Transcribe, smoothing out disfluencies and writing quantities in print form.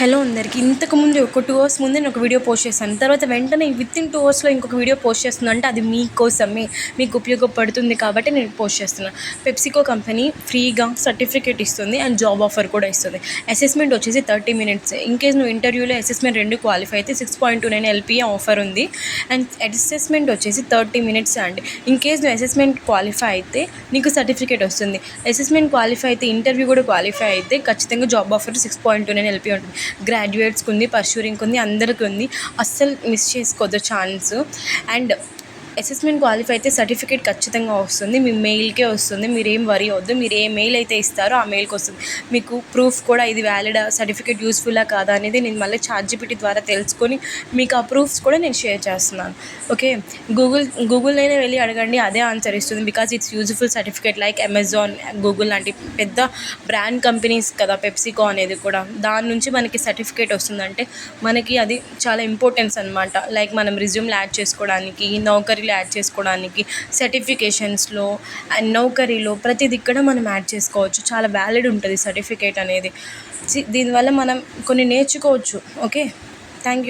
Hello అందరికీ. ఇంతకుముందు ఒక 2 అవర్స్ ముందే నేను ఒక వీడియో పోస్ట్ చేశాను. తర్వాత వెంటనే వితిన్ 2 అవర్స్‌లో ఇంకొక వీడియో పోస్ట్ చేస్తున్నా అంటే అది మీకోసమే, మీకు ఉపయోగపడుతుంది కాబట్టి నేను పోస్ట్ చేస్తున్నాను. పెప్సికో కంపెనీ ఫ్రీగా సర్టిఫికేట్ ఇస్తుంది అండ్ జాబ్ ఆఫర్ కూడా ఇస్తుంది. అసెస్మెంట్ వచ్చేసి 30 మినిట్స్. ఇన్‌కేస్ నువ్వు ఇంటర్వ్యూలో అసెస్మెంట్ 2 క్వాలిఫై అయితే 6.29 ఎల్‌పీఏ ఆఫర్ ఉంది. అండ్ అసెస్మెంట్ వచ్చేసి 30 మినిట్స్ అండి. ఇన్‌కేస్ నువ్వు అసెస్మెంట్ క్వాలిఫై అయితే నీకు సర్టిఫికేట్ వస్తుంది. అసెస్మెంట్ క్వాలిఫై అయితే ఇంటర్వ్యూ కూడా క్వాలిఫై అయితే ఖచ్చితంగా జాబ్ ఆఫర్ 6.29 ఎల్‌పీఏ ఉంటుంది. గ్రాడ్యుయేట్స్కి ఉంది, పర్ష్యూరింగ్కి ఉంది, అందరికీ ఉంది. అస్సలు మిస్ చేసుకోవద్దు ఛాన్స్. అండ్ అసెస్మెంట్ క్వాలిఫై అయితే సర్టిఫికేట్ ఖచ్చితంగా వస్తుంది. మీ మెయిల్కే వస్తుంది. మీరేం వరీ అవ్వద్దు. మీరు ఏ మెయిల్ అయితే ఇస్తారో ఆ మెయిల్కి వస్తుంది. మీకు ప్రూఫ్ కూడా ఇది వ్యాలిడా, సర్టిఫికేట్ యూస్ఫుల్లా కాదా అనేది నేను మళ్ళీ చాట్‌జీపీటీ ద్వారా తెలుసుకొని మీకు ఆ ప్రూఫ్స్ కూడా నేను షేర్ చేస్తున్నాను. ఓకే, గూగుల్లోనే వెళ్ళి అడగండి, అదే ఆన్సర్ ఇస్తుంది. Because it's useful certificate like Amazon, Google లాంటి పెద్ద బ్రాండ్ కంపెనీస్ కదా పెప్సికో అనేది కూడా. దాని నుంచి మనకి సర్టిఫికేట్ వస్తుందంటే మనకి అది చాలా ఇంపార్టెన్స్ అనమాట. లైక్ మనం రెజ్యూమ్లో యాడ్ చేసుకోవడానికి, నౌకరీలో యాడ్ చేసుకోవడానికి, సర్టిఫికేషన్స్లో అండ్ నౌకరీలో ప్రతిది ఇక్కడ మనం యాడ్ చేసుకోవచ్చు. చాలా వ్యాలిడ్ ఉంటుంది సర్టిఫికేట్ అనేది. దీనివల్ల మనం కొన్ని నేర్చుకోవచ్చు. Okay, thank you.